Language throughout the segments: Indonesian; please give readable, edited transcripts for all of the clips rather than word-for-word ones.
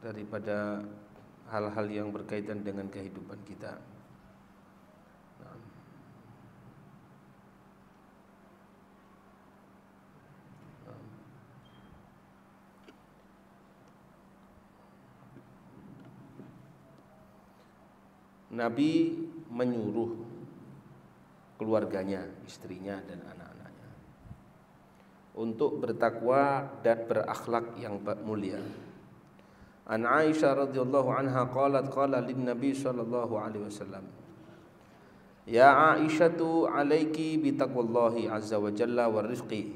daripada hal-hal yang berkaitan dengan kehidupan kita. Nabi menyuruh keluarganya, istrinya dan anak-anaknya untuk bertakwa dan berakhlak yang mulia. An Aisyah radhiyallahu anha qalat qala lin Nabi sallallahu alaihi wasallam, ya Aisyatu alayki bi taqwallahi azza wa jalla war rifqi,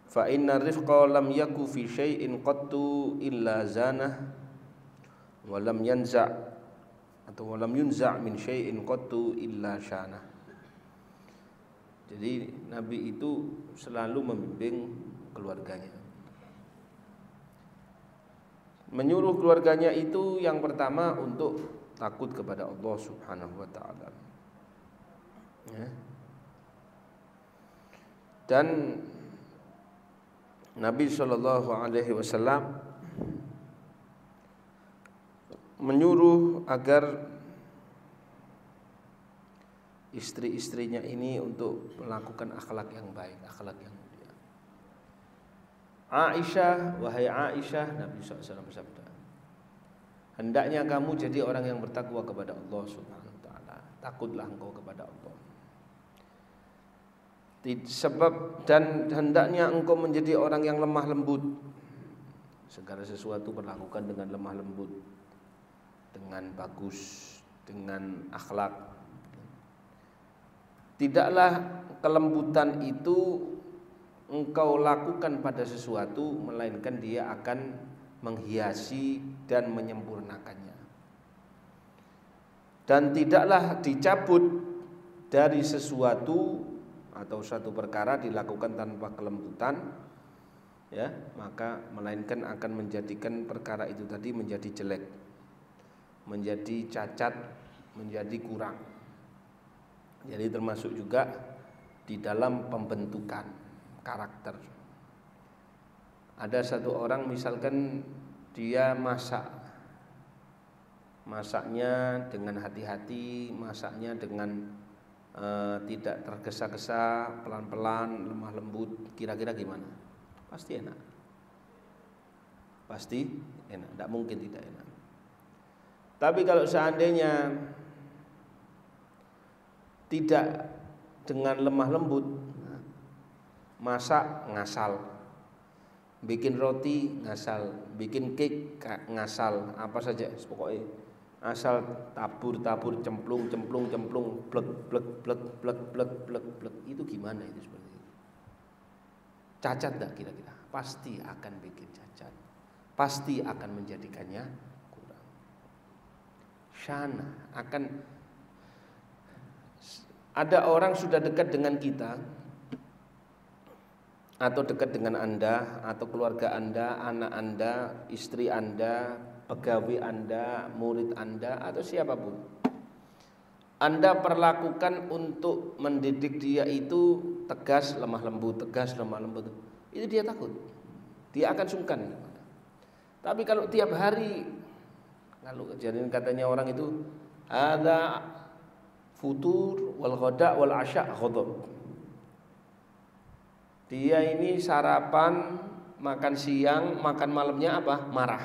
fa inna rifqa lam yaku fi syai'in qattu illa zanah wa lam yanza' atau walam yunza' min syai'in qattu illa syana. Jadi Nabi itu selalu membimbing keluarganya. Menyuruh keluarganya itu yang pertama untuk takut kepada Allah Subhanahu wa taala. Ya. Dan Nabi sallallahu alaihi wasallam menyuruh agar istri-istrinya ini untuk melakukan akhlak yang baik, akhlak yang mulia. Aisyah, wahai Aisyah, Nabi SAW bersabda, hendaknya kamu jadi orang yang bertakwa kepada Allah Subhanahu wa taala. Takutlah engkau kepada Allah. Sebab dan hendaknya engkau menjadi orang yang lemah lembut. Segala sesuatu berlakukan dengan lemah lembut, dengan bagus, dengan akhlak. Tidaklah kelembutan itu engkau lakukan pada sesuatu, melainkan dia akan menghiasi dan menyempurnakannya. Dan tidaklah dicabut dari sesuatu atau satu perkara dilakukan tanpa kelembutan, ya, maka melainkan akan menjadikan perkara itu tadi menjadi jelek, menjadi cacat, menjadi kurang. Jadi termasuk juga di dalam pembentukan karakter. Ada satu orang misalkan dia masaknya dengan hati-hati, masaknya dengan tidak tergesa-gesa, pelan-pelan, lemah lembut, kira-kira gimana? Pasti enak. Pasti enak, tidak mungkin tidak enak. Tapi kalau seandainya tidak dengan lemah lembut, masak ngasal, bikin roti ngasal, bikin cake ngasal, apa saja pokoknya asal tabur cemplung blek, itu gimana itu seperti itu? Cacat enggak kira-kira? Pasti akan bikin cacat, pasti akan menjadikannya kurang. Syana akan. Ada orang sudah dekat dengan kita, atau dekat dengan Anda, atau keluarga Anda, anak Anda, istri Anda, pegawai Anda, murid Anda, atau siapapun. Anda perlakukan untuk mendidik dia itu tegas, lemah lembut, tegas, lemah lembut. Itu dia takut, dia akan sungkan. Tapi kalau tiap hari, kalau kejadian katanya orang itu ada futur wal ghada wal asya ghadab. Dia ini sarapan, makan siang, makan malamnya apa? Marah.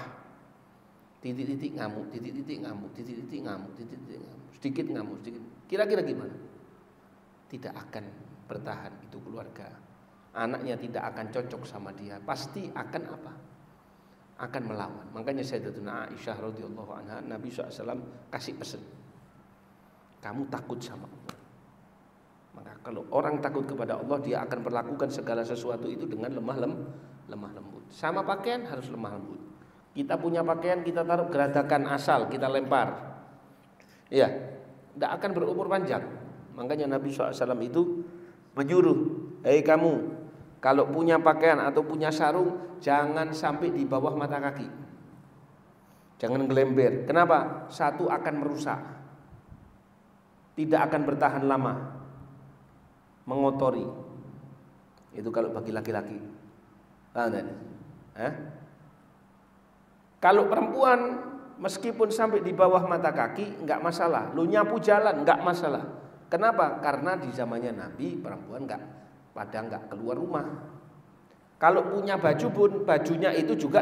Titik-titik ngamuk, titik-titik ngamuk, titik-titik ngamuk, titik-titik ngamuk, sedikit ngamuk, sedikit. Kira-kira gimana? Tidak akan bertahan itu keluarga. Anaknya tidak akan cocok sama dia, pasti akan apa? Akan melawan. Makanya Sayyidatuna Aisyah radhiyallahu anha, Nabi SAW kasih pesan, kamu takut sama Allah. Maka kalau orang takut kepada Allah, dia akan perlakukan segala sesuatu itu dengan lemah lembut. Sama pakaian harus lemah lembut. Kita punya pakaian, kita taruh geradakan asal, kita lempar, ya, tidak akan berumur panjang. Makanya Nabi SAW itu menyuruh, hei kamu, kalau punya pakaian atau punya sarung, jangan sampai di bawah mata kaki, jangan gelember. Kenapa? Satu, akan merusak, tidak akan bertahan lama, mengotori. Itu kalau bagi laki-laki. Paham tak? Kalau perempuan meskipun sampai di bawah mata kaki enggak masalah, lu nyapu jalan enggak masalah. Kenapa? Karena di zamannya Nabi perempuan enggak keluar rumah. Kalau punya baju pun bajunya itu juga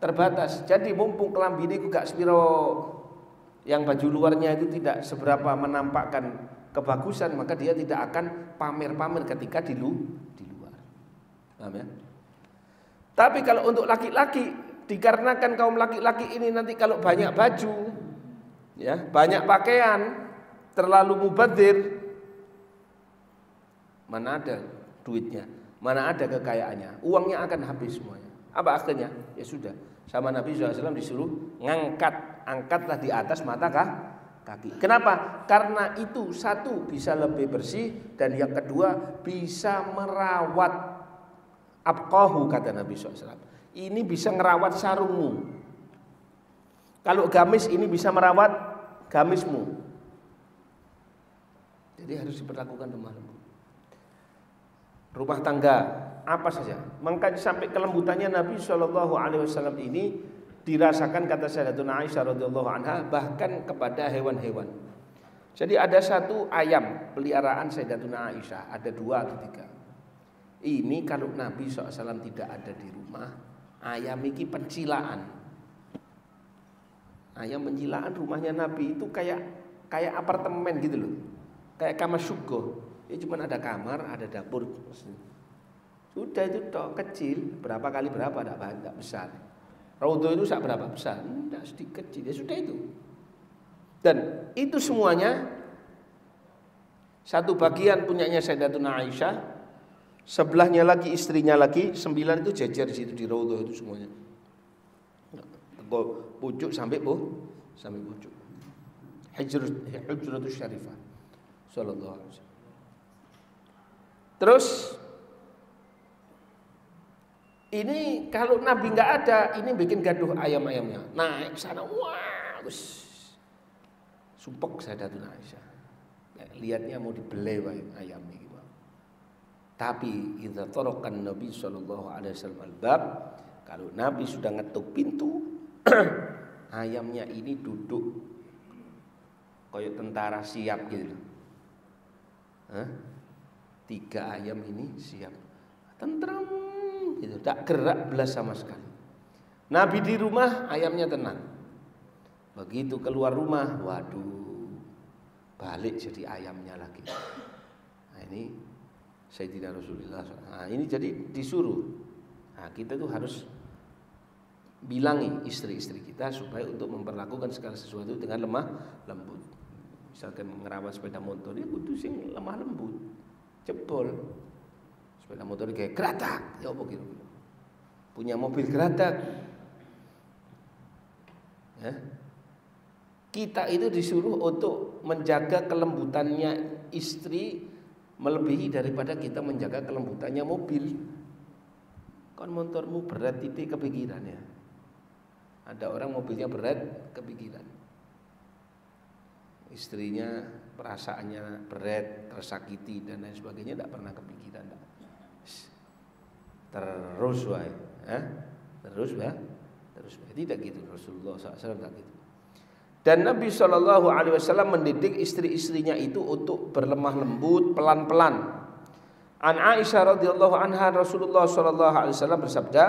terbatas. Jadi mumpung kelambi ini gak spiro, yang baju luarnya itu tidak seberapa menampakkan kebagusan, maka dia tidak akan pamer-pamer ketika di luar. Paham ya? Tapi kalau untuk laki-laki, dikarenakan kaum laki-laki ini nanti kalau banyak baju, ya, banyak pakaian, terlalu mubadzir, mana ada duitnya, mana ada kekayaannya, uangnya akan habis semuanya. Apa akhirnya? Ya sudah, sama Nabi SAW disuruh angkatlah di atas mata kaki. Kenapa? Karena itu satu bisa lebih bersih, dan yang kedua bisa merawat abqahu, kata Nabi SAW. Ini bisa merawat sarungmu. Kalau gamis ini bisa merawat gamismu. Jadi harus diperlakukan lemah lembut. Rumah tangga apa saja, maka sampai kelembutannya Nabi SAW ini dirasakan, kata Sayyidatuna Aisyah radhiyallahu anha, bahkan kepada hewan-hewan. Jadi ada satu ayam peliharaan Sayyidatuna Aisyah, ada 2 atau 3. Ini kalau Nabi SAW tidak ada di rumah, ayam ini pencilaan. Ayam pencilaan rumahnya Nabi itu kayak apartemen gitu loh, kayak kamar syugo. Ya cuma ada kamar, ada dapur. Sudah itu toh, kecil, berapa kali berapa, tidak besar. Raudhah itu berapa besar? Tidak, sedikit kecil. Ya sudah itu. Dan itu semuanya satu bagian punyanya Sayyidatuna Aisyah, sebelahnya lagi istrinya lagi, 9 itu jajar di situ di Raudhah itu semuanya. Pucuk sampai pucuk. Hujratus Syarifah sallallahu alaihi wasallam. Terus ini kalau Nabi nggak ada, ini bikin gaduh ayam-ayamnya. Naik sana, wah, sumpek Sayyidatuna Aisyah. Lihatnya mau dibelai ayamnya gitu. Tapi idza tarakan Nabi sallallahu alaihi wasallam al-bab, kalau Nabi sudah ngetuk pintu, ayamnya ini duduk kayak tentara siap gitu. 3 ayam ini siap, tenteram gitu, tak gerak belas sama sekali. Nabi di rumah, ayamnya tenang. Begitu keluar rumah, waduh, balik jadi ayamnya lagi. Nah ini Sayyidina Rasulullah. Nah ini jadi disuruh. Nah kita tuh harus bilangi istri-istri kita supaya untuk memperlakukan segala sesuatu dengan lemah lembut. Misalkan ngerawat sepeda motor, dia kudu sing lemah lembut. Jebol sepeda motor kayak geratak, ya apa gitu. Punya mobil geratak, ya. Kita itu disuruh untuk menjaga kelembutannya istri melebihi daripada kita menjaga kelembutannya mobil. Kan motormu berat titik kepikiran ya. Ada orang mobilnya berat kepikiran, istrinya perasaannya berat, tersakiti dan lain sebagainya, tidak pernah kepikiran. Terus wae, terus wae. Tidak gitu Rasulullah SAW, tidak gitu. Dan Nabi SAW mendidik istri-istrinya itu untuk berlemah lembut, pelan-pelan. An Aisyah radhiyallahu anha, Rasulullah SAW bersabda,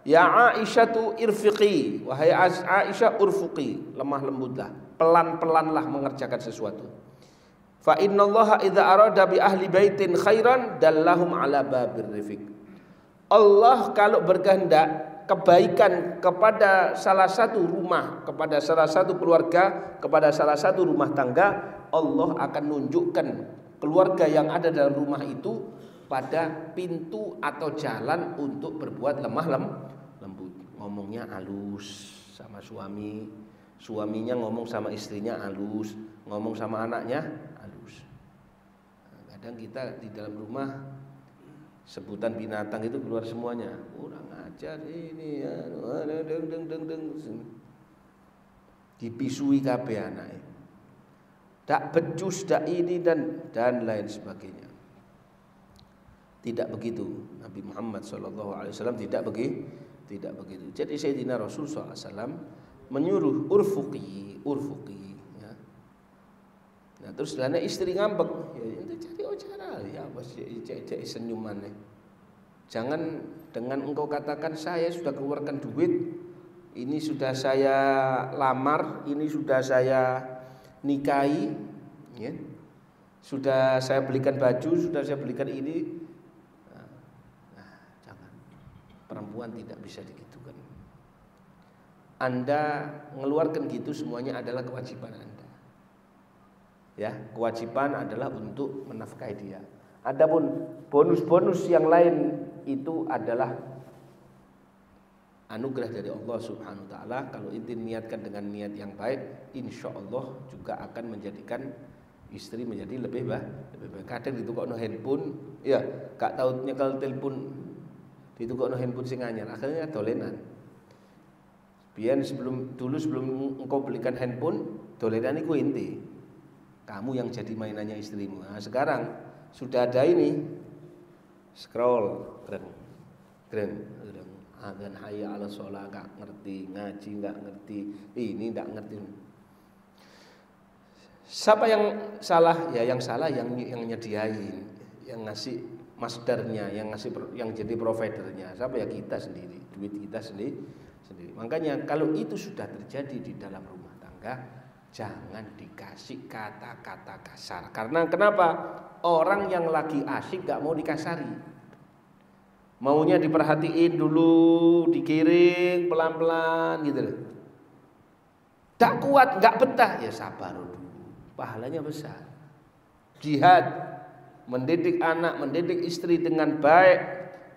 ya Aisyatu irfiqi, wahai Aisyah urfuqi, lemah lembutlah, pelan-pelanlah mengerjakan sesuatu. Fa innallaha idza arada bi ahli baitin khairan dallahum ala babir rifiq. Allah kalau berkehendak kebaikan kepada salah satu rumah, kepada salah satu keluarga, kepada salah satu rumah tangga, Allah akan nunjukkan keluarga yang ada dalam rumah itu pada pintu atau jalan untuk berbuat lemah lembut. Ngomongnya halus sama suami, suaminya ngomong sama istrinya halus, ngomong sama anaknya halus. Kadang kita di dalam rumah sebutan binatang itu keluar semuanya. Kurang ajar ini ya, deng. Dipisui kabeh anake. Dak becus, dak ini dan lain sebagainya. tidak begitu. Nabi Muhammad SAW tidak begitu. Jadi Sayyidina Rasul SAW menyuruh urfuqi ya. Nah terus lana istri ngambek ya itu cari cara ya pasti cek senyuman ya. Jangan dengan engkau katakan saya sudah keluarkan duit, ini sudah saya lamar, ini sudah saya nikahi ya. Sudah saya belikan baju, sudah saya belikan ini. Nah, jangan. Perempuan tidak bisa digitukan. Anda mengeluarkan gitu semuanya adalah kewajiban Anda. Ya, kewajiban adalah untuk menafkahi dia. Adapun bonus-bonus yang lain itu adalah anugerah dari Allah Subhanahu wa taala. Kalau itu niatkan dengan niat yang baik, insya Allah juga akan menjadikan istri menjadi lebih baik. Kadang ditukokno handphone, ya, gak tahu nyekel telepon, ditukokno handphone sing anyar, akhirnya dolenan. Biyen sebelum engkau belikan handphone, dolenan iku inti. Kamu yang jadi mainannya istrimu. Nah, sekarang sudah ada ini, scroll, keren. Adzan hayya 'ala shalah gak ngerti, ngaji gak ngerti, ini gak ngerti. Siapa yang salah? Ya yang salah yang nyediain, yang ngasih masdarnya, yang jadi providernya. Siapa ya kita sendiri, duit kita sendiri. Makanya kalau itu sudah terjadi di dalam rumah tangga, jangan dikasih kata-kata kasar. Karena kenapa? Orang yang lagi asik gak mau dikasari. Maunya diperhatiin dulu, digiring pelan-pelan gitu loh. Tak kuat, gak betah, ya sabar dulu. Pahalanya besar. Jihad, mendidik anak, mendidik istri dengan baik,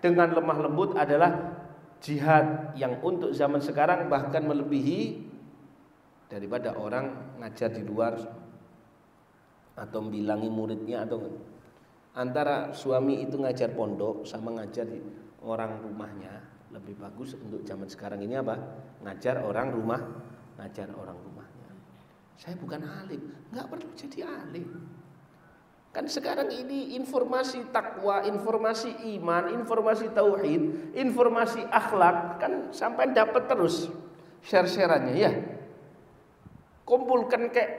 dengan lemah lembut adalah jihad yang untuk zaman sekarang bahkan melebihi daripada orang ngajar di luar atau bilangi muridnya. Atau antara suami itu ngajar pondok sama ngajar di orang rumahnya, lebih bagus untuk zaman sekarang ini apa? Ngajar orang rumahnya. Saya bukan alim, nggak perlu jadi alim. Kan sekarang ini informasi takwa, informasi iman, informasi tauhid, informasi akhlak kan sampai dapat terus share-sharannya ya. Kumpulkan kayak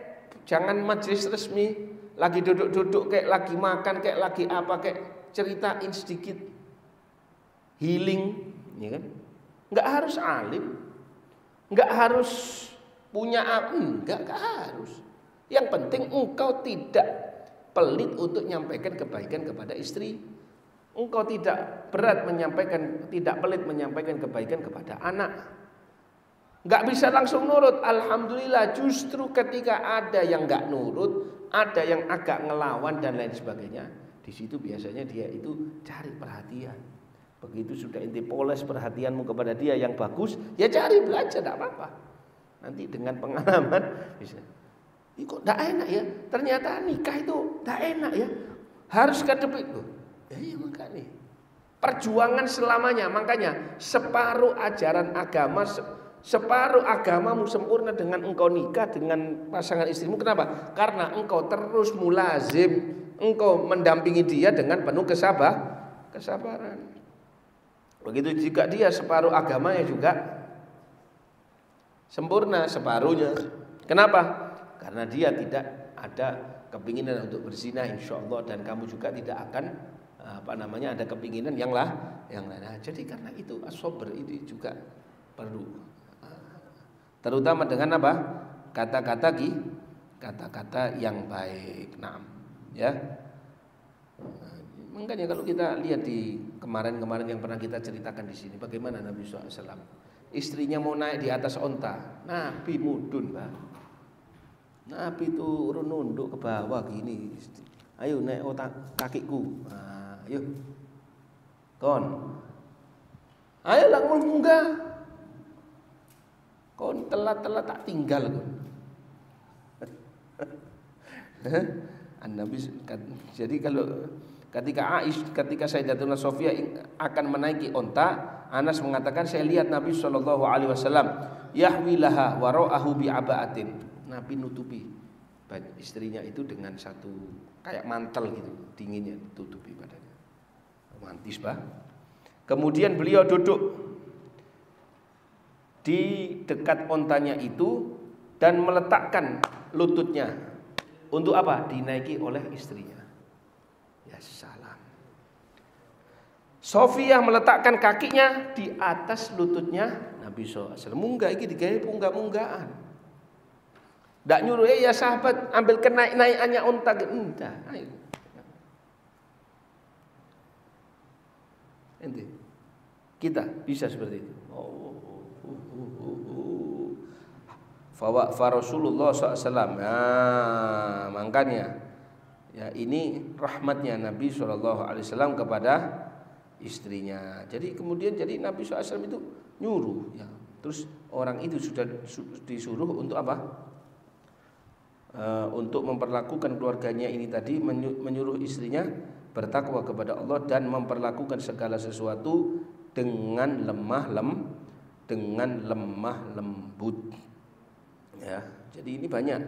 jangan majelis resmi, lagi duduk-duduk kayak lagi makan kayak lagi apa kayak ceritain sedikit healing, ya kan? Nggak harus alim, nggak harus punya enggak harus. Yang penting engkau tidak pelit untuk menyampaikan kebaikan kepada istri. Engkau tidak pelit menyampaikan kebaikan kepada anak. Enggak bisa langsung nurut. Alhamdulillah, justru ketika ada yang enggak nurut, ada yang agak ngelawan dan lain sebagainya, di situ biasanya dia itu cari perhatian. Begitu sudah inti poles perhatianmu kepada dia yang bagus, ya cari belajar, enggak apa-apa. Nanti dengan pengalaman bisa. Ini kok tidak enak ya? Ternyata nikah itu tidak enak ya. Harus kedepan loh. Ya iya makanya. Perjuangan selamanya. Makanya separuh ajaran agama, separuh agamamu sempurna dengan engkau nikah dengan pasangan istrimu. Kenapa? Karena engkau terus mulazim, engkau mendampingi dia dengan penuh kesabaran. Begitu juga dia separuh agamanya juga sempurna separuhnya. Kenapa? Karena dia tidak ada kepinginan untuk berzina, insya Allah, dan kamu juga tidak akan ada kepinginan yang lain. Nah, jadi karena itu as-sabr ini juga perlu, terutama dengan apa? Kata-kata yang baik. Nah, ya. Makanya kalau kita lihat di kemarin yang pernah kita ceritakan di sini, bagaimana Nabi SAW. Istrinya mau naik di atas onta, Nabi mudun, Pak. Nabi itu nunduk ke bawah gini. Ayo naik otak kakiku. Nah, ayo. Kon. Ayo lah munggah. Kon telat tak tinggal kon. Nabi jadi kalau ketika Sayyidatuna Sofia akan menaiki onta, Anas mengatakan saya lihat Nabi SAW yahwilaha wara'ahu bi'aba'atin. Nabi nutupi istrinya itu dengan satu kayak mantel gitu, dinginnya tutupi badannya. tisbah. Kemudian beliau duduk di dekat ontanya itu dan meletakkan lututnya untuk apa? Dinaiki oleh istrinya. Ya salam. Sofiyah meletakkan kakinya di atas lututnya Nabi SAW. Munggah iki digawe munggah-munggahan. Ndak nyuruh ya sahabat ambil naik-naikannya onta. Enggak, ayo. Ente. Kita bisa seperti itu. Fa Rasulullah SAW. Nah, makanya ya ini rahmatnya Nabi SAW kepada istrinya. Jadi kemudian Nabi SAW itu nyuruh ya. Terus orang itu sudah disuruh untuk apa? Untuk memperlakukan keluarganya ini tadi, menyuruh istrinya bertakwa kepada Allah dan memperlakukan segala sesuatu dengan lemah lembut. Ya, jadi ini banyak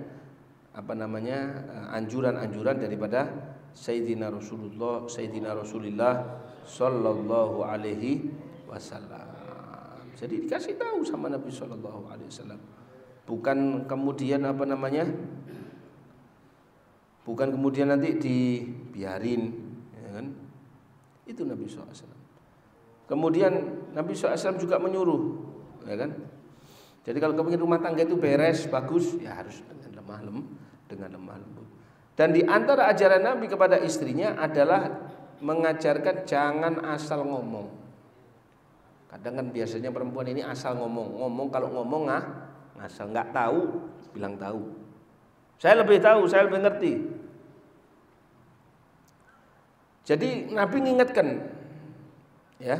anjuran-anjuran daripada Sayyidina Rasulullah sallallahu alaihi wasallam. Jadi dikasih tahu sama Nabi sallallahu alaihi wasallam. Bukan kemudian bukan kemudian nanti dibiarin, ya kan? Itu Nabi SAW. Kemudian Nabi SAW juga menyuruh, ya kan? Jadi kalau kepingin rumah tangga itu beres, bagus, ya harus dengan lemah lembut. Dan di antara ajaran Nabi kepada istrinya adalah mengajarkan jangan asal ngomong. Kadang kan biasanya perempuan ini asal ngomong kalau ngomong asal nggak tahu bilang tahu. Saya lebih tahu, saya lebih ngerti. Jadi Nabi mengingatkan, ya,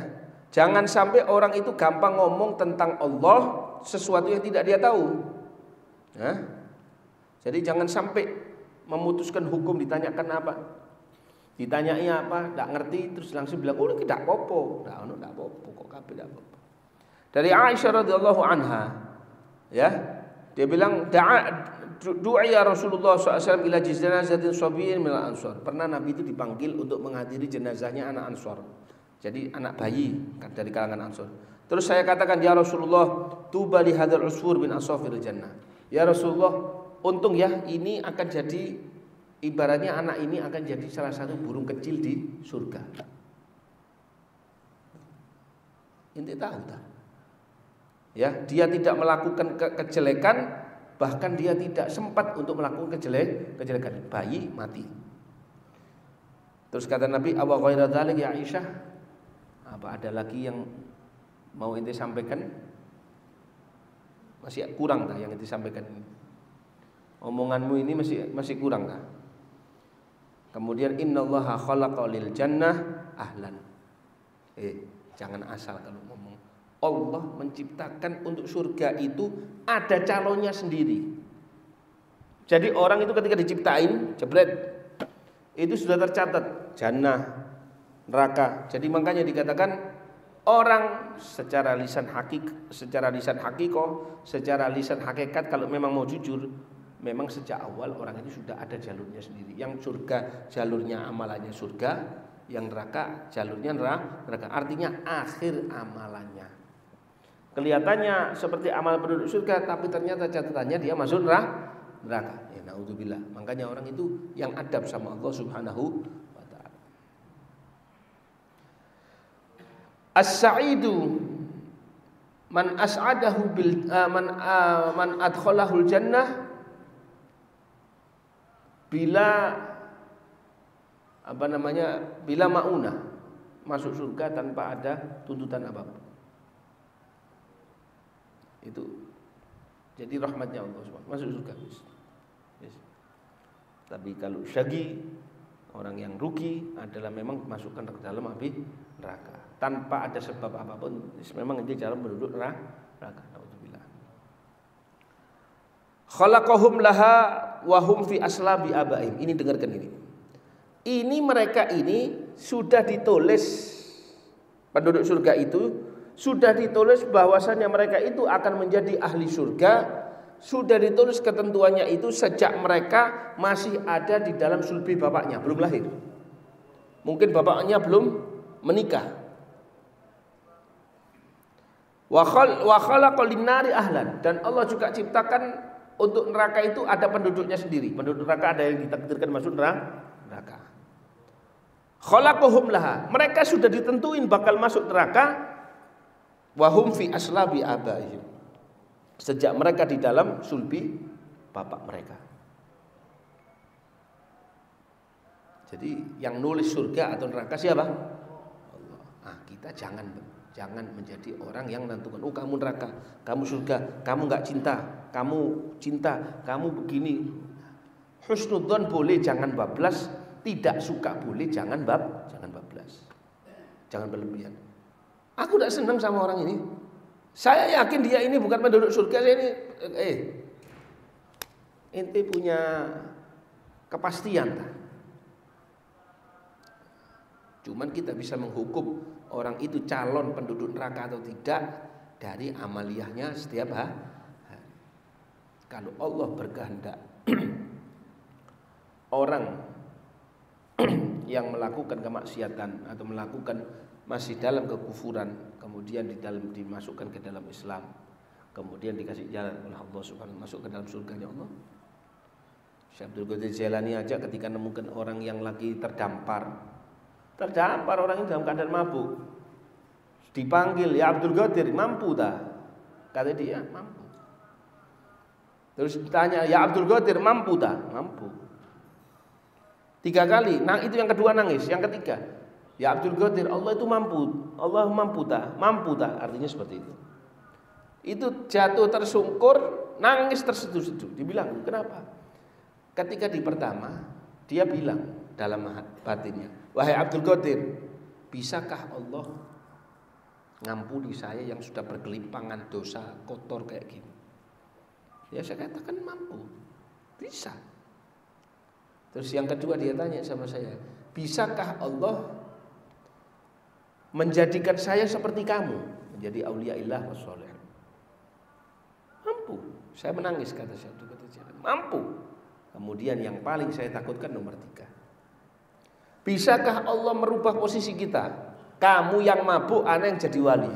jangan sampai orang itu gampang ngomong tentang Allah sesuatu yang tidak dia tahu. Ya. Jadi jangan sampai memutuskan hukum ditanyakan apa, ditanyai apa, tidak ngerti terus langsung bilang, oh tidak popo, tidak popo, kok kabeh tidak popo. Dari Aisyah radhiyallahu anha, ya, dia bilang du'a Rasulullah SAW ila janazatin sabiyyin min al-ansar. Pernah Nabi itu dipanggil untuk menghadiri jenazahnya anak Ansor. Jadi anak bayi dari kalangan Ansor. Terus saya katakan, ya Rasulullah, tuba li hadzal usfur min asafiril jannah. Ya Rasulullah, untung ya ini akan jadi, ibaratnya anak ini akan jadi salah satu burung kecil di surga. Ente tahu tak? Ya, dia tidak melakukan kejelekan, bahkan dia tidak sempat untuk melakukan kejelekan. Bayi mati. Terus kata Nabi, awa ghaira dzalik ya Aisyah? Apa ada lagi yang mau ente sampaikan? Masih kurang tak yang ente sampaikan ini? Omonganmu ini masih kurang tak? Kemudian innallaha khalaqa lil jannah ahlan. Jangan asal kalau ngomong. Allah menciptakan untuk surga itu ada calonnya sendiri. Jadi orang itu ketika diciptain, jebret, itu sudah tercatat jannah, neraka. Jadi makanya dikatakan orang secara lisan hakikat kalau memang mau jujur, memang sejak awal orang itu sudah ada jalurnya sendiri. Yang surga jalurnya amalannya surga, yang neraka jalurnya neraka. Artinya akhir amalannya. Kelihatannya seperti amal penduduk surga, tapi ternyata catatannya dia masuk neraka. Ya naudzubillah. Makanya orang itu yang adab sama Allah Subhanahu wa taala. As-sa'idu man as'adahu bil man adkhalahul jannah bila bila maunah, masuk surga tanpa ada tuntutan apapun. Itu jadi rahmatnya Allah SWT, masuk surga. Yes. Tapi kalau syagi, orang yang rugi adalah memang masukkan ke dalam api neraka tanpa ada sebab apapun. Memang itu cara penduduk neraka. Nauzubillah. Khalaqahum laha wa hum fi aslabi abaihim. Ini dengarkan ini. Ini mereka ini sudah ditulis, penduduk surga itu sudah ditulis bahwasannya mereka itu akan menjadi ahli surga. Sudah ditulis ketentuannya itu sejak mereka masih ada di dalam sulbi bapaknya, belum lahir. Mungkin bapaknya belum menikah. Wa khalaqal linnari ahlan, dan Allah juga ciptakan untuk neraka itu ada penduduknya sendiri. Penduduk neraka ada yang ditakdirkan masuk neraka. Khalaqahum laha, mereka sudah ditentuin bakal masuk neraka. Wa hum fi aslabi abaihim, sejak mereka di dalam sulbi bapak mereka. Jadi yang nulis surga atau neraka siapa? Allah. Nah, kita jangan menjadi orang yang menentukan, oh kamu neraka, kamu surga, kamu nggak cinta, kamu begini. Husnudzon boleh, jangan bablas. Tidak suka boleh, jangan bablas. Jangan berlebihan. Aku tidak senang sama orang ini. Saya yakin dia ini bukan penduduk surga. Saya ini, ente punya kepastian. Cuman kita bisa menghukum orang itu calon penduduk neraka atau tidak dari amaliyahnya setiap hari. Kalau Allah berkehendak orang yang melakukan kemaksiatan atau melakukan masih dalam kekufuran, kemudian dimasukkan ke dalam Islam, kemudian dikasih jalan oleh Allah Subhanahu wa taala masuk ke dalam surganya Allah. Syekh Abdul Qadir Jailani aja ketika menemukan orang yang lagi terdampar orang ini dalam keadaan mabuk, dipanggil, ya Abdul Qadir, mampu tak? Kata dia, mampu. Terus ditanya, ya Abdul Qadir, mampu tak? Mampu. 3 kali, itu yang kedua nangis, yang ketiga, ya Abdul Qadir, Allah itu mampu. Allah mampu tak? Mampu tak? Artinya seperti itu. Itu jatuh tersungkur, nangis terseduh-seduh. Dibilang, kenapa? Ketika di pertama, dia bilang dalam batinnya, wahai Abdul Qadir, bisakah Allah ngampuni saya yang sudah bergelimpangan dosa kotor kayak gini? Ya saya katakan mampu, bisa. Terus yang kedua dia tanya sama saya, bisakah Allah menjadikan saya seperti kamu, menjadi auliaillah wassoleh? Mampu. Saya menangis, kata Syekh Abdul Qadir Jailani, mampu. Kemudian yang paling saya takutkan nomor 3, bisakah Allah merubah posisi kita? Kamu yang mabuk, ana yang jadi wali.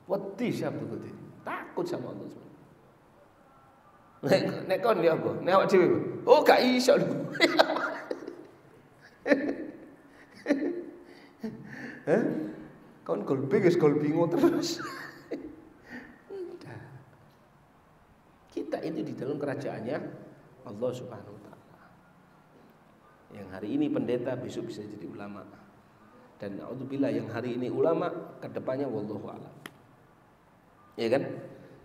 Wedi Syekh Abdul Qadir, takut sama Allah. Nek kon ya apa? Nek awak dhewe. Oh gak iso lho. Kon gol bingung terus. Kita itu di dalam kerajaannya Allah Subhanahu wa taala. Yang hari ini pendeta, besok bisa jadi ulama. Dan naudzubillah yang hari ini ulama, kedepannya wallahu a'lam. Ya kan?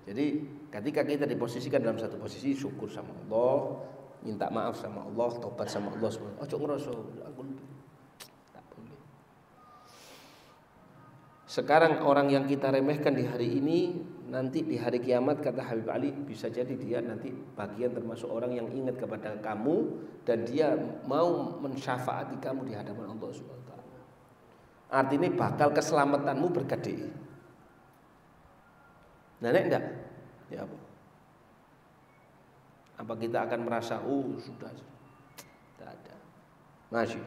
Jadi ketika kita diposisikan dalam satu posisi, syukur sama Allah, minta maaf sama Allah, tobat sama Allah subhanahu. Ojo ngerasa aku tak boleh. Sekarang orang yang kita remehkan di hari ini, nanti di hari kiamat kata Habib Ali, bisa jadi dia nanti bagian termasuk orang yang ingat kepada kamu dan dia mau mensyafaati kamu di hadapan Allah subhanahu wa taala. Artinya bakal keselamatanmu bergede. Nah, enggak? Ya apa? Apa kita akan merasa sudah tidak ada? Masih.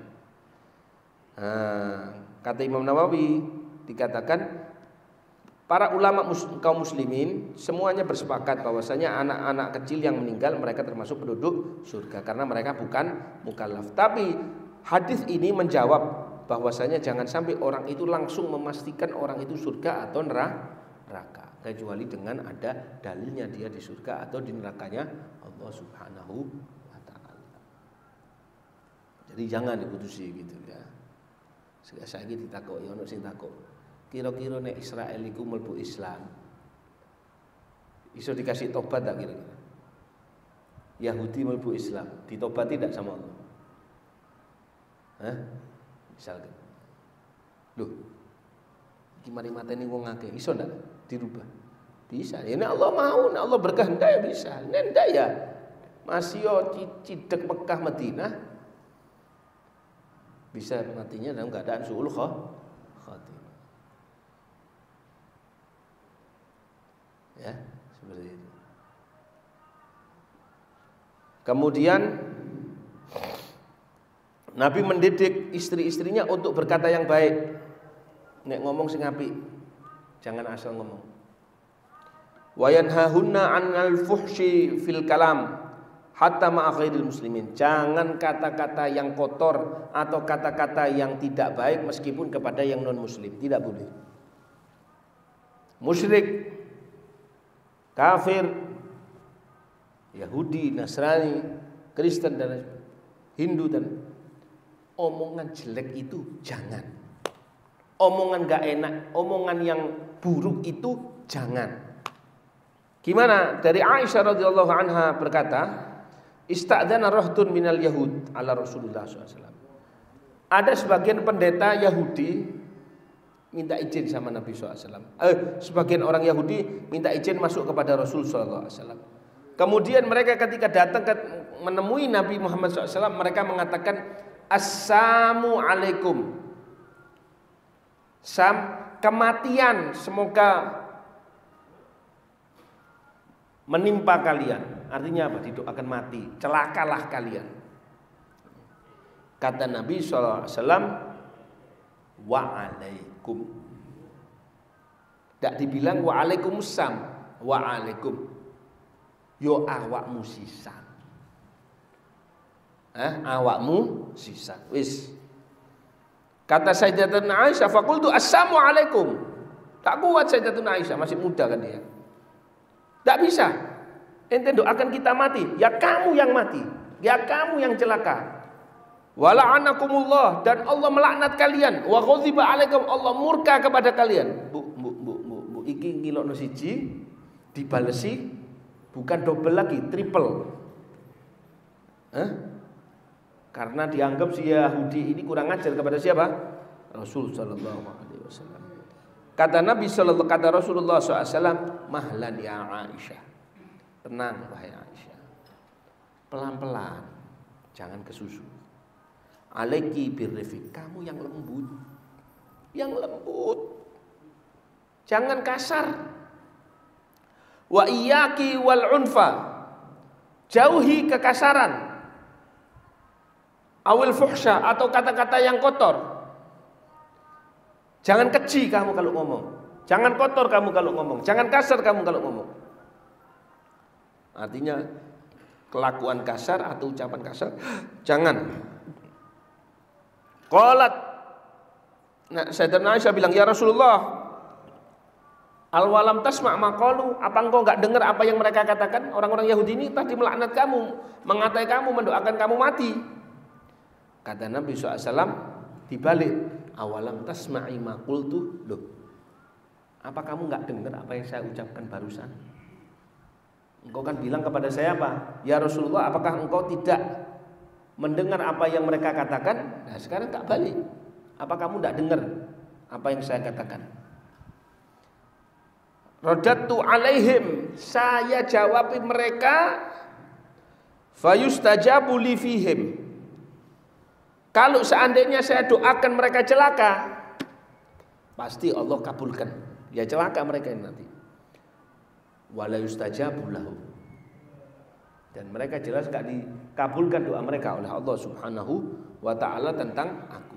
Kata Imam Nawawi dikatakan para ulama kaum muslimin semuanya bersepakat bahwasanya anak-anak kecil yang meninggal mereka termasuk penduduk surga karena mereka bukan mukallaf. Tapi hadis ini menjawab bahwasanya jangan sampai orang itu langsung memastikan orang itu surga atau neraka. Kecuali dengan ada dalilnya dia di surga atau di nerakanya Allah Subhanahu wa taala. Jadi jangan diputusi gitu ya. Saiki ditakoki ono sing takok. Kira-kira nek Israel iku mlebu Islam, iso dikasih tobat tak kira-kira? Yahudi mlebu Islam, ditobati tidak sama Allah? Misalkan. Loh. Iki mari mateni wong akeh, iso ndak dirubah? Bisa. Ya nek Allah mau, nek Allah berkehendak ya bisa. Nek ndak ya masih yo cidek Mekah Madinah bisa matinya dalam keadaan suul khatimah. Ya, seperti itu. Kemudian Nabi mendidik istri-istrinya untuk berkata yang baik. Nek ngomong sing apik, jangan asal ngomong. Wa yanhahunna 'anil fuhsyi fil kalam hatta ma'a ghairil muslimin. Jangan kata-kata yang kotor atau kata-kata yang tidak baik meskipun kepada yang non muslim, tidak boleh. Musyrik, kafir, Yahudi, Nasrani, Kristen dan Hindu dan omongan jelek itu jangan. Omongan gak enak, omongan yang buruk itu jangan. Gimana? Dari Aisyah radhiyallahu anha berkata, istadzana rahtun minal yahud ala Rasulullah SAW. Ada sebagian pendeta Yahudi minta izin sama Nabi SAW. Sebagian orang Yahudi minta izin masuk kepada Rasul SAW. Kemudian mereka ketika datang menemui Nabi Muhammad SAW, mereka mengatakan assalamu alaikum. Kematian semoga menimpa kalian. Artinya apa? Didoakan mati, celakalah kalian. Kata Nabi SAW, wa'alaikum. Tidak dibilang wa'alaikumussalam, wa'alaikum. Yo awakmu sisan. Awakmu sisan. Wis. Kata Sayyidatuna Aisyah, faqultu assalamu alaikum. Tak kuat Sayyidatuna Aisyah, masih muda kan dia. Tidak bisa. Ente doakan kita mati, ya kamu yang mati, ya kamu yang celaka. Wala'anakumullah, dan Allah melaknat kalian. Wa ghadiba alaikum, Allah murka kepada kalian. Bu, iki ngilokno siji dibalesi bukan double lagi, triple. Karena dianggap si Yahudi ini kurang ajar kepada siapa? Rasul sallallahu alaihi wasallam. Kata Nabi sallallahu, kata Rasulullah SAW, mahlan ya Aisyah. Tenang wahai Aisyah. Pelan-pelan, jangan kesusu. Alaiki birrifik, kamu yang lembut. Yang lembut. Jangan kasar. Wa iyyaki wal unfa. Jauhi kekasaran. Awil fuhsya, atau kata-kata yang kotor. Jangan keji kamu kalau ngomong. Jangan kotor kamu kalau ngomong. Jangan kasar kamu kalau ngomong. Artinya kelakuan kasar atau ucapan kasar jangan. Qalat, nah Sayyidatuna Aisyah bilang, ya Rasulullah, al-walam tasma' maqalu, apa engkau enggak dengar apa yang mereka katakan? Orang-orang Yahudi ini tadi melaknat kamu, mengatai kamu, mendoakan kamu mati. Kata Nabi SAW dibalik, awalam tasma'i ma qultu. Loh, apa kamu enggak dengar apa yang saya ucapkan barusan? Engkau kan bilang kepada saya apa? Ya Rasulullah, apakah engkau tidak mendengar apa yang mereka katakan? Nah sekarang tak balik. Apa kamu tidak dengar apa yang saya katakan? Radatu alaihim, saya jawabi mereka, fayustajabu li fihim. Kalau seandainya saya doakan mereka celaka, pasti Allah kabulkan. Ya celaka mereka ini nanti. Wala yustajabu lahu. Dan mereka jelas gak dikabulkan doa mereka oleh Allah Subhanahu wa ta'ala tentang aku.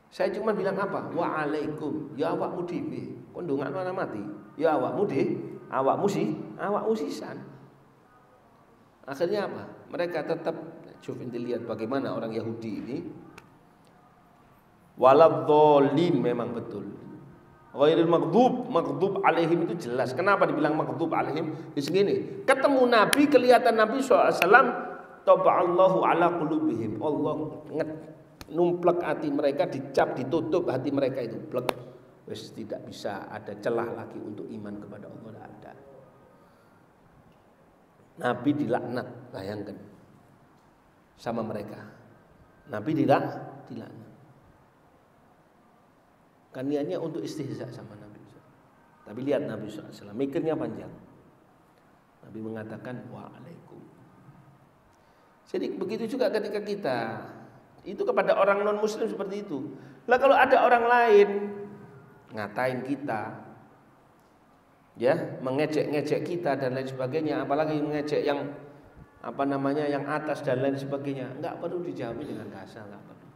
Saya cuma bilang apa? Wa'alaikum, ya awakmu dhewe. Kon ndongakno ana mati. Ya awakmu dhewe, awakmu sisan. Akhirnya apa? Mereka tetap, coba dilihat bagaimana orang Yahudi ini. Waladhdallin, memang betul. Ghairil maghdub alaihim itu jelas. Kenapa dibilang maghdub alaihim? Di sini ketemu Nabi, kelihatan Nabi SAW, taba'allahu ala qulubihim. Allah numplek hati mereka, dicap, ditutup hati mereka itu plek. Wes tidak bisa ada celah lagi untuk iman kepada Allah, tidak ada. Nabi dilaknat, bayangkan, sama mereka. Nabi dilaknat. Kan niatnya untuk istihza sama Nabi. Tapi lihat Nabi SAW mikirnya panjang. Nabi mengatakan wa'alaikum. Jadi begitu juga ketika kita itu kepada orang non muslim seperti itu. Lah kalau ada orang lain ngatain kita, ya, mengejek-ngejek kita dan lain sebagainya, apalagi mengejek yang apa namanya yang atas dan lain sebagainya. Enggak perlu dijawab dengan kasar, enggak perlu.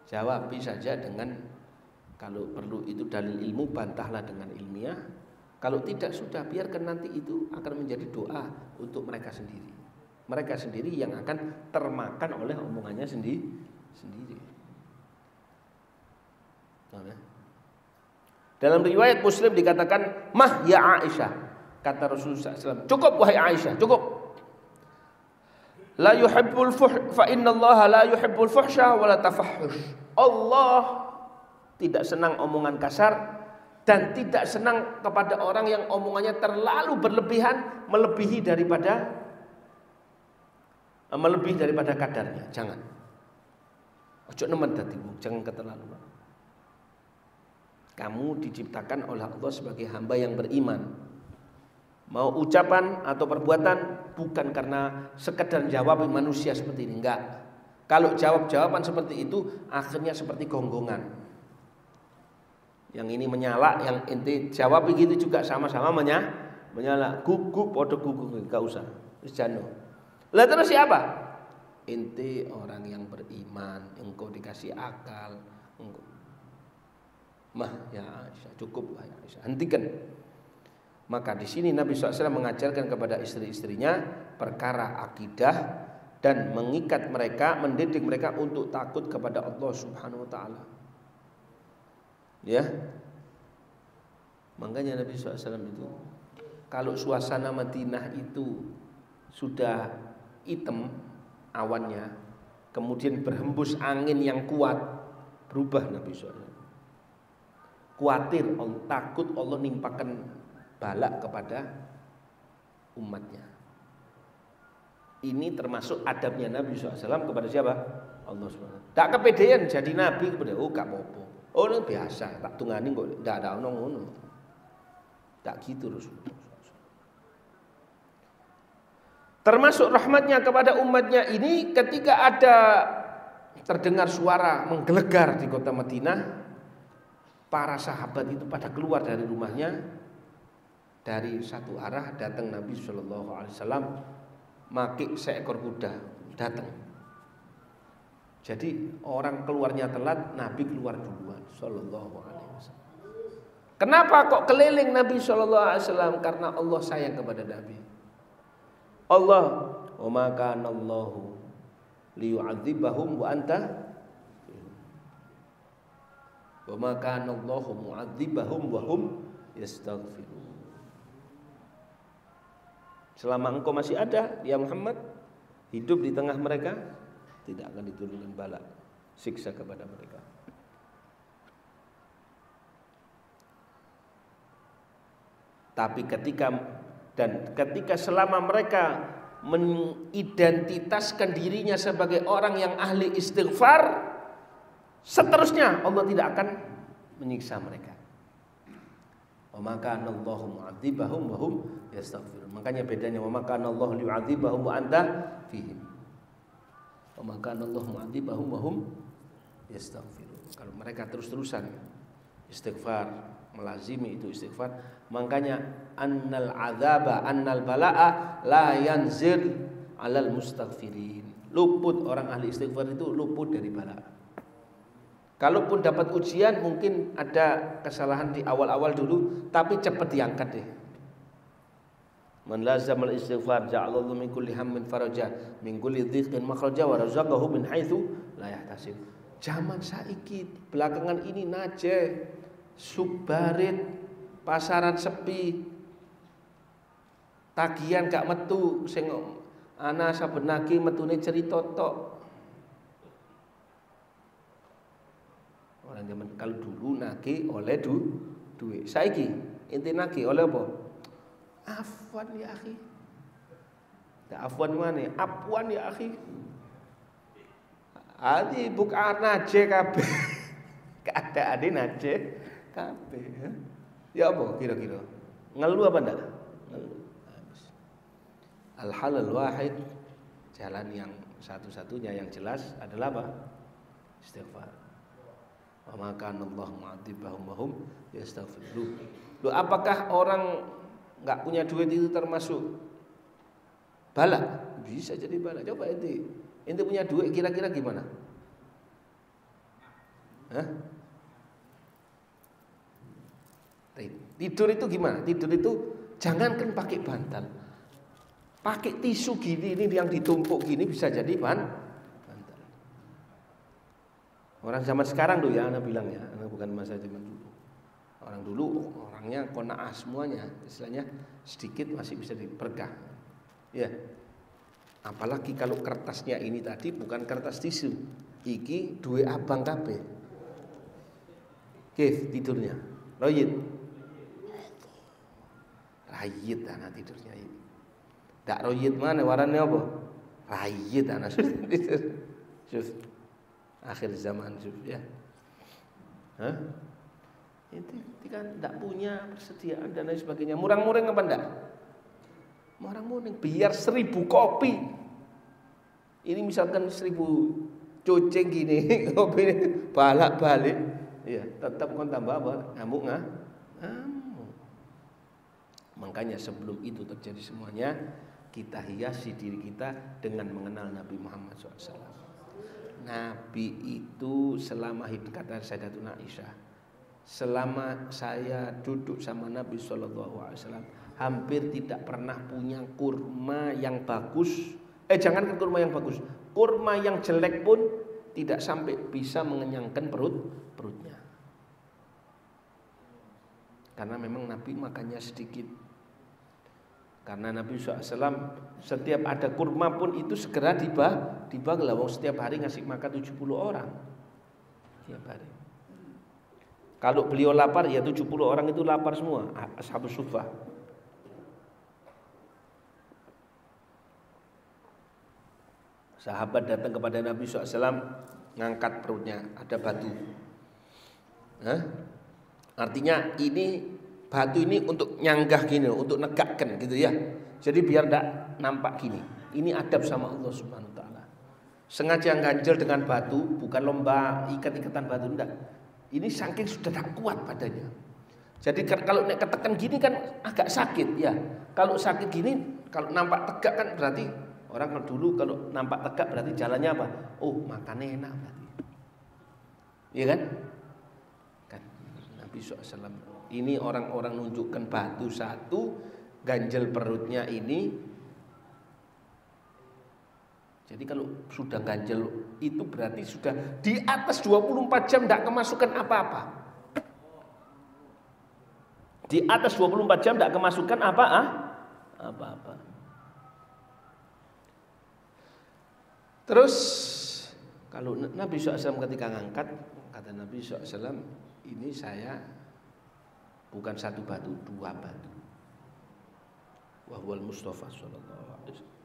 Jawab saja dengan, kalau perlu itu dalil ilmu, bantahlah dengan ilmiah. Kalau tidak, sudah biarkan, nanti itu akan menjadi doa untuk mereka sendiri. Mereka sendiri yang akan termakan oleh omongannya sendiri. Dalam riwayat Muslim dikatakan, "Mah ya Aisyah," kata Rasulullah SAW, "cukup wahai Aisyah, cukup. La yuhibbul fa innallaha la yuhibbul fuhsya wa la tafahhush." Allah tidak senang omongan kasar dan tidak senang kepada orang yang omongannya terlalu berlebihan, melebihi daripada kadarnya. Jangan. Ojo nemen dadi wong, jangan keterlaluan. Kamu diciptakan oleh Allah sebagai hamba yang beriman. Mau ucapan atau perbuatan bukan karena sekedar jawab manusia seperti ini, enggak. Kalau jawab-jawaban seperti itu akhirnya seperti gonggongan. Yang ini menyala, yang inti jawab begitu juga sama-sama menyala. Guguk podo guguk, enggak usah. Wis jano. Lah terus siapa? Inti orang yang beriman, engkau dikasih akal, engkau. Mah ya Aisyah, cukup ya Aisyah, hentikan. Maka di sini Nabi SAW mengajarkan kepada istri-istrinya perkara akidah dan mengikat mereka, mendidik mereka untuk takut kepada Allah Subhanahu wa taala. Ya. Makanya Nabi SAW itu kalau suasana Madinah itu sudah hitam awannya, kemudian berhembus angin yang kuat, berubah Nabi SAW. Khawatir, takut Allah nimpakan balak kepada umatnya. Ini termasuk adabnya Nabi SAW kepada siapa? Allah SWT. Tak kepedean jadi Nabi kepada gak apa-apa. Oh ini biasa, tak tungani kok tidak ada ono-ono. Tak gitu Rasulullah. Termasuk rahmatnya kepada umatnya ini ketika ada terdengar suara menggelegar di kota Madinah. Para sahabat itu pada keluar dari rumahnya, dari satu arah datang Nabi Shallallahu Alaihi Wasallam, maki seekor kuda datang. Jadi orang keluarnya telat, Nabi keluar duluan Shallallahu Alaihi Wasallam. Kenapa kok keliling Nabi Shallallahu Alaihi Wasallam? Karena Allah sayang kepada Nabi. Allah, wa ma kana Allahu liyu'adzibahum wa anta wa ma kana Allahu mu'adzibahum wa hum yastaghfirun. Selama engkau masih ada, ya Muhammad, hidup di tengah mereka, tidak akan diturunkan bala, siksa kepada mereka. Tapi ketika selama mereka mengidentitaskan dirinya sebagai orang yang ahli istighfar, seterusnya Allah tidak akan menyiksa mereka. Wa ma kana Allahu mu'adzibahum wa hum yastaghfirun. Makanya bedanya wa ma kana Allahu liyu'adzibahum wa anta fihim. Wa ma kana Allahu mu'adzibahum wa hum yastaghfirun. Kalau mereka terus-terusan istighfar, melazimi itu istighfar, makanya annal bala'a la yanzil 'alal mustaghfirin. Luput orang ahli istighfar itu luput dari bala. Kalaupun dapat ujian mungkin ada kesalahan di awal-awal dulu, tapi cepat diangkat deh. Man lazamal istighfar ja'alallahu min kulli hammin faraja, min kulli dhiqin makhraja wa razaqahu min haitsu la yahtasib. Zaman saiki belakangan ini naje subbarit, pasaran sepi, tagihan gak metu, sing ana saben nagih metune cerita tok. Orang zaman kalau dulu nagih oleh duit. Saiki inti nagih oleh apa? Afwan ya akhi. Tak afwan mana? Afwan ya akhi. Adi bukan naje kabeh. Keadaane naje kabeh. Ya apa kira-kira? Ngeluh apa ndak? Ngeluh. Al halal wahid, jalan yang satu-satunya yang jelas adalah apa? Istighfar. Wa ma kana Allah mu'adzibahum wa hum yastaghfirun. Loh, apakah orang enggak punya duit itu termasuk Bala, bisa jadi bala. Coba ente punya duit kira-kira gimana? Hah? Tidur itu gimana? Tidur itu jangankan pakai bantal. Pakai tisu gini ini yang ditumpuk gini bisa jadi bantal. Orang zaman sekarang tuh ya, anak bilangnya, anak bukan masa zaman dulu. Orang dulu orangnya qanaah semuanya, istilahnya sedikit masih bisa dipergah. Ya. Apalagi kalau kertasnya ini tadi bukan kertas tisu. Iki duwe abang kabeh. Kif tidurnya. Royit. Rayit anak tidurnya ini. Dak royit mana warnane apa? Rayit anak tidur. Akhir zaman ya. Hah? Itu kan tidak punya persediaan dan lain sebagainya. Murang-murang apa enggak? Murang-murang biar 1000 kopi. Ini misalkan 1000 coceng gini, kopi balik-balik. Ya, tetap kon tambah apa? Ngamuk. Makanya sebelum itu terjadi semuanya, kita hiasi diri kita dengan mengenal Nabi Muhammad SAW. Nabi itu selama hidup, kata Sayyidatuna Aisyah, selama saya duduk sama Nabi SAW, hampir tidak pernah punya kurma yang bagus. Jangankan kurma yang bagus, kurma yang jelek pun tidak sampai bisa mengenyangkan perutnya. Karena memang Nabi makannya sedikit. Karena Nabi SAW setiap ada kurma pun itu segera dibagi. Setiap hari ngasih makan 70 orang. Setiap hari. Kalau beliau lapar ya 70 orang itu lapar semua. Ashabus Suffah. Sahabat datang kepada Nabi SAW, ngangkat perutnya, ada batu. Artinya ini batu ini untuk nyanggah gini, untuk negakkan gitu ya. Jadi biar tidak nampak gini. Ini adab sama Allah Subhanahu wa taala. Sengaja ganjel dengan batu, bukan lomba ikat-ikatan batu, enggak. Ini saking sudah tak kuat badannya. Jadi kalau nek ketekan gini kan agak sakit ya. Kalau sakit gini, kalau nampak tegak kan berarti orang dulu kalau nampak tegak berarti jalannya apa? Oh, makannya enak berarti. Iya kan? Kan Nabi SAW. Ini orang-orang nunjukkan batu satu, ganjel perutnya ini. Jadi kalau sudah ganjel itu berarti sudah di atas 24 jam tidak kemasukan apa-apa. Di atas 24 jam tidak kemasukan apa-apa. Terus kalau Nabi SAW ketika ngangkat, kata Nabi SAW, ini saya bukan satu batu, 2 batu. Wahwal Mustafa sallallahu alaihi wasallam.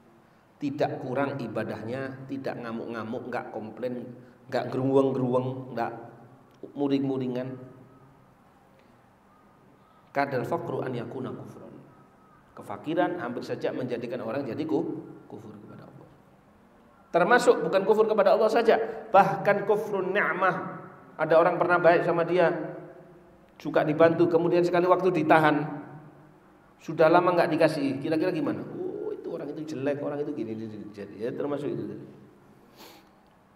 Tidak kurang ibadahnya, tidak ngamuk-ngamuk, enggak komplain, enggak geruweng-geruweng, enggak muring-muringan. Kadal faqru an yakuna kufran. Kefakiran hampir saja menjadikan orang jadi kufur kepada Allah. Termasuk bukan kufur kepada Allah saja, bahkan kufrun ni'mah. Ada orang pernah baik sama dia, suka dibantu, kemudian sekali waktu ditahan, sudah lama nggak dikasih, kira-kira gimana? Oh, itu orang itu jelek, orang itu gini, ya termasuk itu.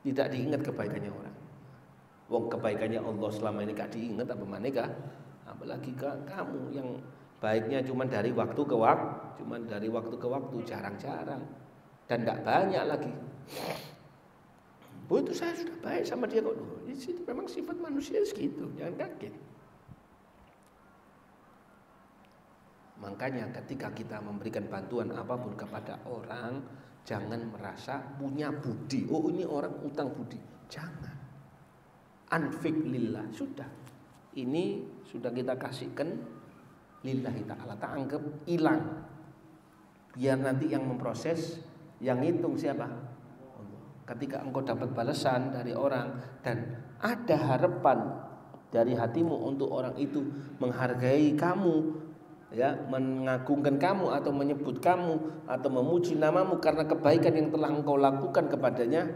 Tidak diingat kebaikannya orang. Wong kebaikannya Allah selama ini gak diingat apa maneka, apalagi kamu yang baiknya cuma dari waktu ke waktu, jarang-jarang dan tidak banyak lagi. Oh, itu saya sudah baik sama dia kok. Itu memang sifat manusia segitu, jangan kaget. Makanya ketika kita memberikan bantuan apapun kepada orang, jangan merasa punya budi. Oh, ini orang utang budi. Jangan. Anfik lillah. Sudah. Ini sudah kita kasihkan lillahi ta'ala. Tak anggap hilang. Biar nanti yang memproses, yang ngitung siapa? Ketika engkau dapat balasan dari orang dan ada harapan dari hatimu untuk orang itu menghargai kamu, ya, mengagungkan kamu atau menyebut kamu atau memuji namamu karena kebaikan yang telah engkau lakukan kepadanya,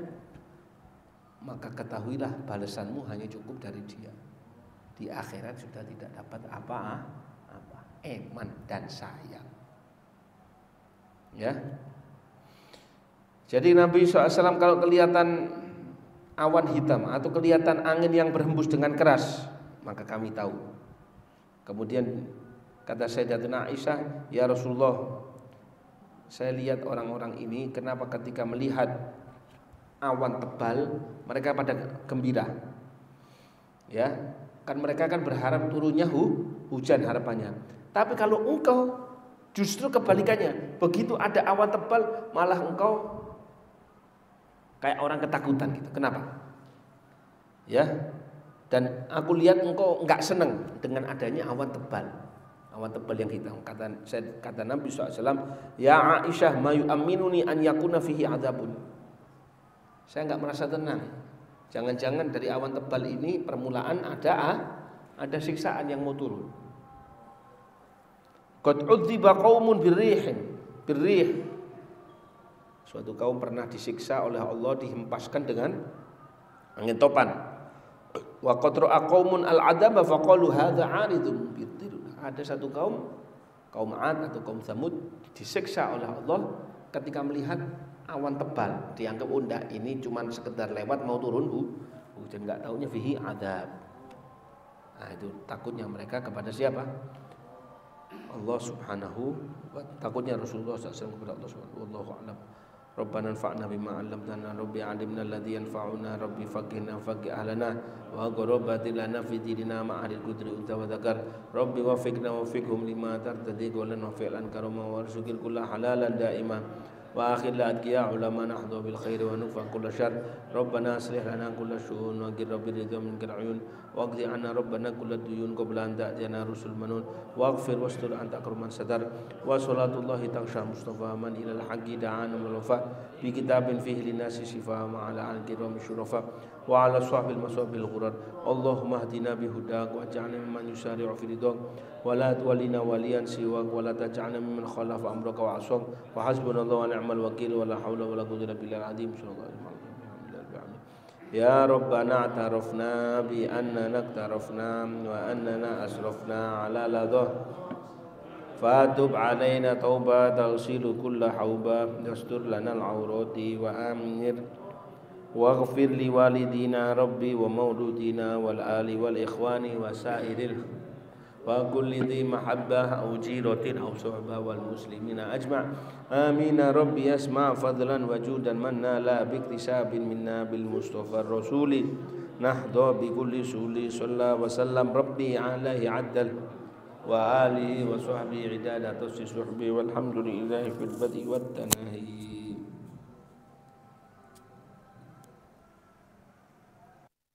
maka ketahuilah balasanmu hanya cukup dari dia. Di akhirat sudah tidak dapat apa-apa, iman dan sayang. Ya. Jadi Nabi SAW kalau kelihatan awan hitam atau kelihatan angin yang berhembus dengan keras, maka kami tahu. Kemudian kata Sayyidatuna Aisyah, ya Rasulullah, saya lihat orang-orang ini kenapa ketika melihat awan tebal mereka pada gembira. Ya, kan mereka kan berharap turunnya hujan harapannya. Tapi kalau engkau justru kebalikannya, begitu ada awan tebal malah engkau kayak orang ketakutan gitu. Kenapa? Ya. Dan aku lihat engkau enggak senang dengan adanya awan tebal. Awan tebal yang hitam. Kata Nabi SAW, ya Aisyah, ma yu'amminuni an yakuna fihi adzabun. Saya enggak merasa tenang. Jangan-jangan dari awan tebal ini permulaan ada siksaan yang mau turun. Qad udziba qaumun birrih. Suatu kaum pernah disiksa oleh Allah, dihempaskan dengan angin topan. Wa qad ra'a qaumun al-'adaba faqalu hadza 'aridun bitir. Ada satu kaum 'Ad atau kaum Tsamud disiksa oleh Allah ketika melihat awan tebal. Dianggap enggak, ini cuma sekedar lewat mau turun hujan, enggak taunya fihi 'adzab. Nah, itu takutnya mereka kepada siapa? Allah Subhanahu wa ta'ala. Takutnya Rasulullah SAW kepada Allah Subhanahu wa ta'ala. Wallahu a'lam. Rabbana anfa'na bima 'allamtana, rabbi 'allimna alladhi yanfa'una, rabbi faqihna faqih ahlana wa ghurabati lana fi dinina ma'ahil qudri unta wa dzakar, rabbi wafiqna wafiqhum lima tartadi qawlan wa fi'lan karama warzuqil kulla halalan daima wa akhir la adqiya ulama nahdhu bil khairi wa nufa kulla syarr, rabbana aslih lana kulla syu'un wa qir rabbi ridha min kar'uyun wa qdi anna rabbana kulla duyun qabla an ta'tiyana rusul manun waghfir wastur anta akruman sadar wa salatullahi taksha mustafa man ilal haqqi da'ana malfa bi kitabin fihi linasi shifa ma ala al-kiram syurafa wa ala sahbil masabil ghurar. Allahumma hdina bihudak wa ja'alna mimman yusari'u fi ridhak wa la tuwallina waliyan siwak wa la taj'alna mimman khalafa amraka wa aswak wa hasbunallahu wa ni'mal wakil wa la hawla wa la quwwata illa billahil azim. Ya Rabbana a'tarafna bi annana naktarafna wa annana asrafna ala ladah fatub alaina tauba tagsilu kulla hauba yastur lana al-awrati wa amir waghfir li walidina rabbi wa mauludina wal ali wal ikhwani wa sairil wa kulli dhi mahabbah aw jiratin aw suhbah wal muslimina ajma' amin rabbi yasma' fadlan wa judan manna la biktisabin minna bil mustafa rasuli nahda bi kulli suli sallallahu wa sallam rabbi alaihi addal wa alihi wa sahbihi idada tafsir suhbi walhamdulillahi fil badi wat tanahi.